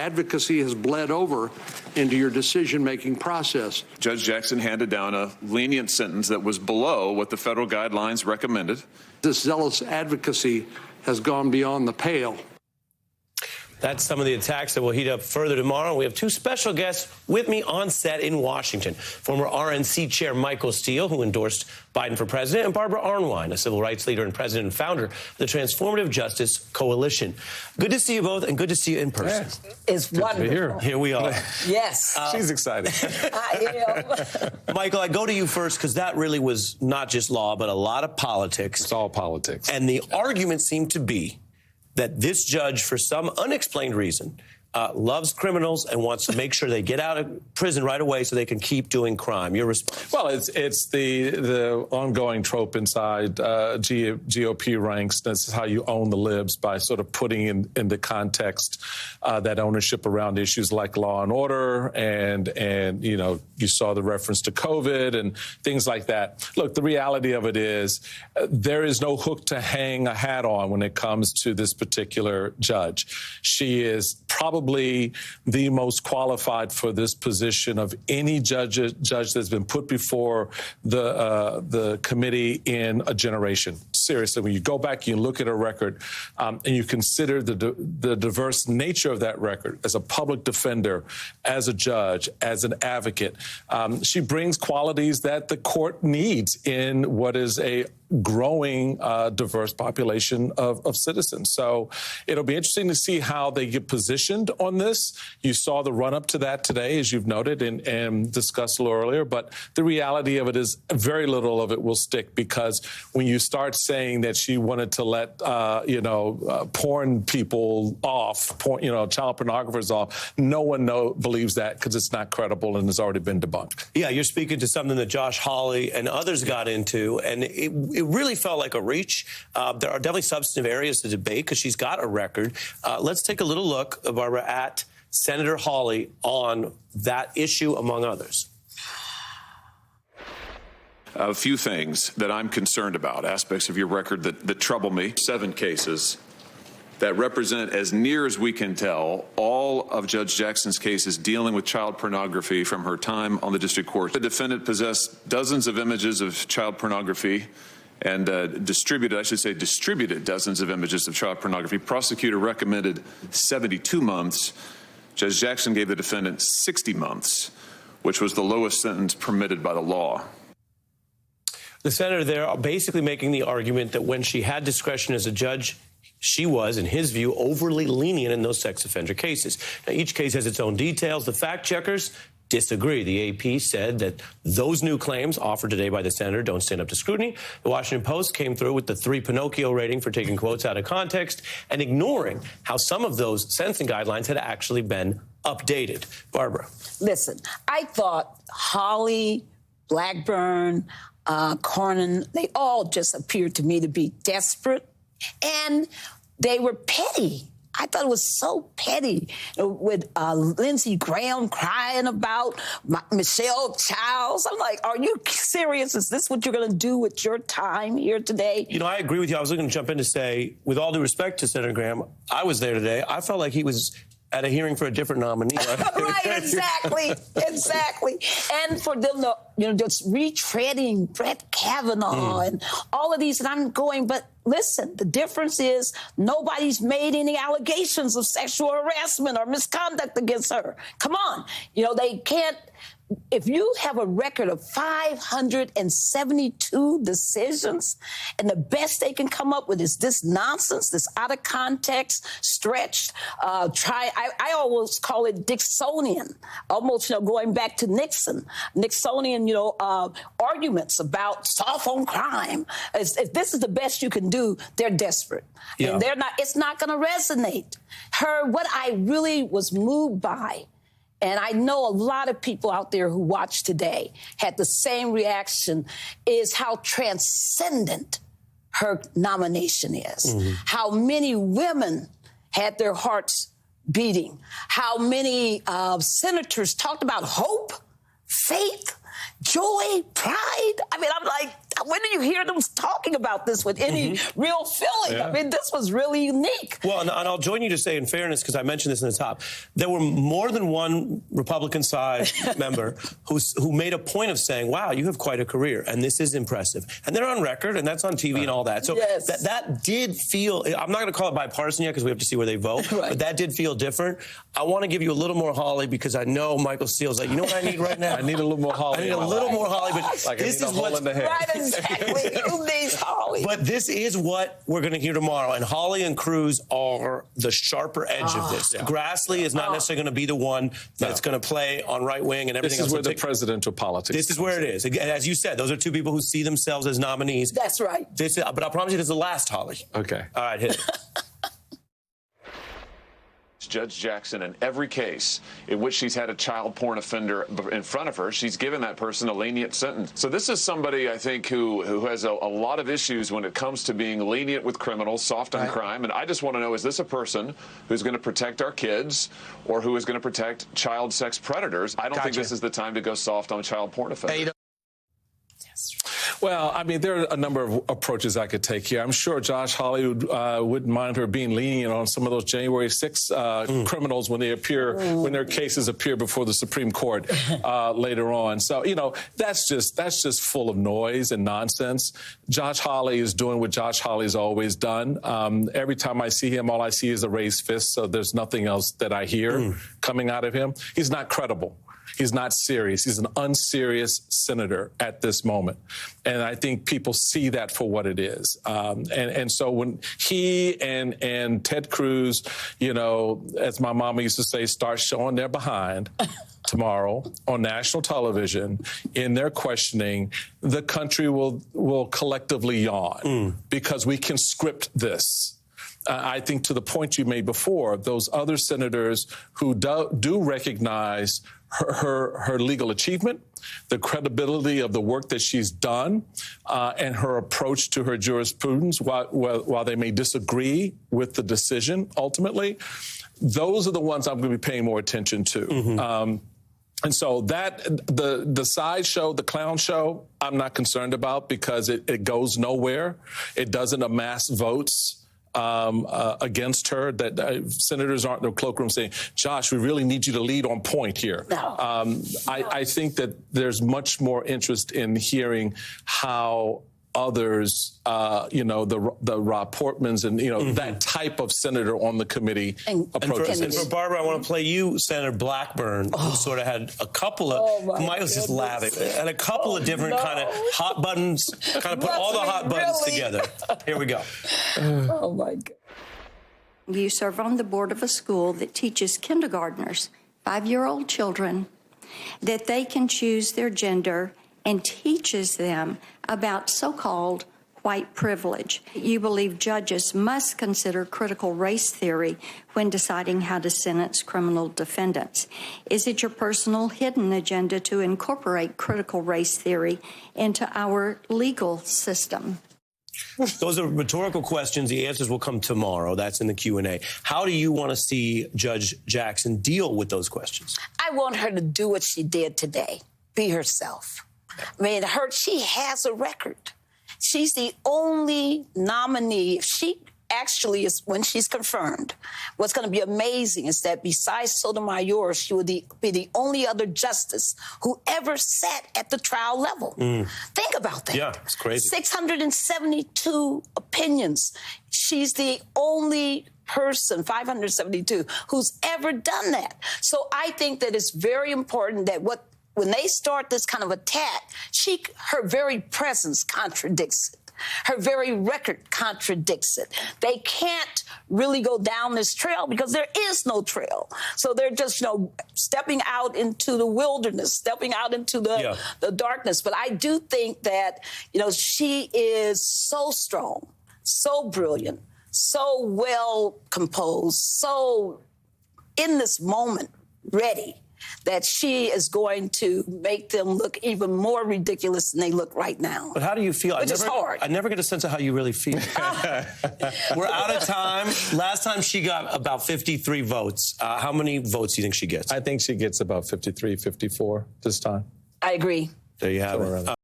advocacy has bled over into your decision-making process. Judge Jackson handed down a lenient sentence that was below what the federal guidelines recommended. This zealous advocacy has gone beyond the pale. That's some of the attacks that will heat up further tomorrow. We have two special guests with me on set in Washington. Former RNC Chair Michael Steele, who endorsed Biden for president, and Barbara Arnwine, a civil rights leader and president and founder of the Transformative Justice Coalition. Good to see you both, and good to see you in person. Yes. It's wonderful. Here we are. Yes. She's excited. I am. Michael, I go to you first because that really was not just law, but a lot of politics. It's all politics. And the argument seemed to be that this judge, for some unexplained reason, loves criminals and wants to make sure they get out of prison right away so they can keep doing crime. Your response? Well, it's the ongoing trope inside GOP ranks. This is how you own the libs, by sort of putting into context that ownership around issues like law and order, and you know, you saw the reference to COVID and things like that. Look, the reality of it is there is no hook to hang a hat on when it comes to this particular judge. She is probably the most qualified for this position of any judge that's been put before the committee in a generation. Seriously, when you go back, you look at her record, and you consider the diverse nature of that record as a public defender, as a judge, as an advocate, she brings qualities that the court needs in what is a growing diverse population of citizens. So it'll be interesting to see how they get positioned on this. You saw the run-up to that today, as you've noted and discussed a little earlier, but the reality of it is very little of it will stick, because when you start saying that she wanted to let porn people off, child pornographers off, no one believes that, because it's not credible and has already been debunked. Yeah, you're speaking to something that Josh Hawley and others got into, and it really felt like a reach. There are definitely substantive areas to debate because she's got a record. Let's take a little look, Barbara, at Senator Hawley on that issue, among others. A few things that I'm concerned about, aspects of your record that trouble me. 7 cases that represent, as near as we can tell, all of Judge Jackson's cases dealing with child pornography from her time on the district court. The defendant possessed dozens of images of child pornography and distributed dozens of images of child pornography. Prosecutor recommended 72 months. Judge Jackson gave the defendant 60 months, which was the lowest sentence permitted by the law. The senator there are basically making the argument that when she had discretion as a judge, she was, in his view, overly lenient in those sex offender cases. Now, each case has its own details. The fact checkers disagree. The AP said that those new claims offered today by the senator don't stand up to scrutiny. The Washington Post came through with the 3 Pinocchio rating for taking quotes out of context and ignoring how some of those sentencing guidelines had actually been updated. Barbara. Listen, I thought Hawley, Blackburn, Cornyn, they all just appeared to me to be desperate, and they were petty. I thought it was so petty, with Lindsey Graham crying about Michelle Childs. I'm like, are you serious? Is this what you're going to do with your time here today? You know, I agree with you. I was looking to jump in to say, with all due respect to Senator Graham, I was there today. I felt like he was at a hearing for a different nominee. Right, exactly. And for them to, just retreading Brett Kavanaugh and all of these, and I'm going, but listen, the difference is nobody's made any allegations of sexual harassment or misconduct against her. Come on. They can't. If you have a record of 572 decisions and the best they can come up with is this nonsense, this out of context, stretched, I always call it Dixonian, almost, going back to Nixonian, arguments about soft on crime. If this is the best you can do, they're desperate. Yeah. And it's not going to resonate. What I really was moved by, and I know a lot of people out there who watched today had the same reaction, is how transcendent her nomination is. Mm-hmm. How many women had their hearts beating. How many senators talked about hope, faith, joy, pride. I mean, I'm like, when do you hear them talking about this with any real feeling? Yeah. I mean, this was really unique. Well, and I'll join you to say, in fairness, because I mentioned this in the top, there were more than one Republican side member who made a point of saying, wow, you have quite a career, and this is impressive. And they're on record, and that's on TV and all that. So yes. that did feel, I'm not going to call it bipartisan yet because we have to see where they vote, right. But that did feel different. I want to give you a little more Holly because I know Michael Steele's like, you know what I need right now? I need a little more Holly. I need a little more Holly, but like this is what's right, exactly. Who needs Holly? But this is what we're going to hear tomorrow, and Holly and Cruz are the sharper edge of this. Yeah. Grassley is not necessarily going to be the one that's going to play on right wing and everything else. This is where the presidential politics. This is where it is. As you said, those are two people who see themselves as nominees. That's right. But I promise you, this is the last Holly. Okay. All right, hit it. Judge Jackson, in every case in which she's had a child porn offender in front of her, she's given that person a lenient sentence. So this is somebody, I think, who has a lot of issues when it comes to being lenient with criminals, soft on crime. And I just want to know, is this a person who's going to protect our kids or who is going to protect child sex predators? I don't think this is the time to go soft on child porn offenders. Well, I mean, there are a number of approaches I could take here. I'm sure Josh Hawley wouldn't mind her being lenient on some of those January 6th criminals when they appear, when their cases appear before the Supreme Court later on. So, you know, that's just full of noise and nonsense. Josh Hawley is doing what Josh Hawley's always done. Every time I see him, all I see is a raised fist. So there's nothing else that I hear coming out of him. He's not credible. He's not serious. He's an unserious senator at this moment. And I think people see that for what it is. And so when he and Ted Cruz, you know, as my mama used to say, start showing their behind tomorrow on national television in their questioning, the country will collectively yawn because we can script this. I think to the point you made before, those other senators who do recognize her legal achievement, the credibility of the work that she's done, and her approach to her jurisprudence, while they may disagree with the decision ultimately, those are the ones I'm going to be paying more attention to. And so that the sideshow, the clown show, I'm not concerned about because it goes nowhere. It doesn't amass votes against her, that senators aren't in the cloakroom saying, Josh, we really need you to lead on point here. No. I think that there's much more interest in hearing how others, you know, the Rob Portmans and, you know, that type of senator on the committee approaches. And for Barbara, I want to play you Senator Blackburn, who sort of had a couple of, Michael's just laughing, and a couple of different kind of hot buttons, kind of put all the hot buttons together. Here we go. Oh, my God. You serve on the board of a school that teaches kindergartners, 5-year-old children, that they can choose their gender and teaches them about so-called white privilege. You believe judges must consider critical race theory when deciding how to sentence criminal defendants. Is it your personal hidden agenda to incorporate critical race theory into our legal system? Those are rhetorical questions. The answers will come tomorrow. That's in the Q&A. How do you want to see Judge Jackson deal with those questions? I want her to do what she did today, be herself. I mean, she has a record. She's the only nominee. She actually is, when she's confirmed, what's going to be amazing is that besides Sotomayor, she would be the only other justice who ever sat at the trial level. Think about that. Yeah, it's crazy. 672 opinions. She's the only person, 572, who's ever done that. So I think that it's very important that when they start this kind of attack, her very presence contradicts it. Her very record contradicts it. They can't really go down this trail because there is no trail. So they're just, stepping out into the wilderness, stepping out into the darkness. But I do think that, she is so strong, so brilliant, so well composed, so in this moment ready, that she is going to make them look even more ridiculous than they look right now. But how do you feel? Which is hard. I never get a sense of how you really feel. We're out of time. Last time she got about 53 votes. How many votes do you think she gets? I think she gets about 53, 54 this time. I agree. There you have it.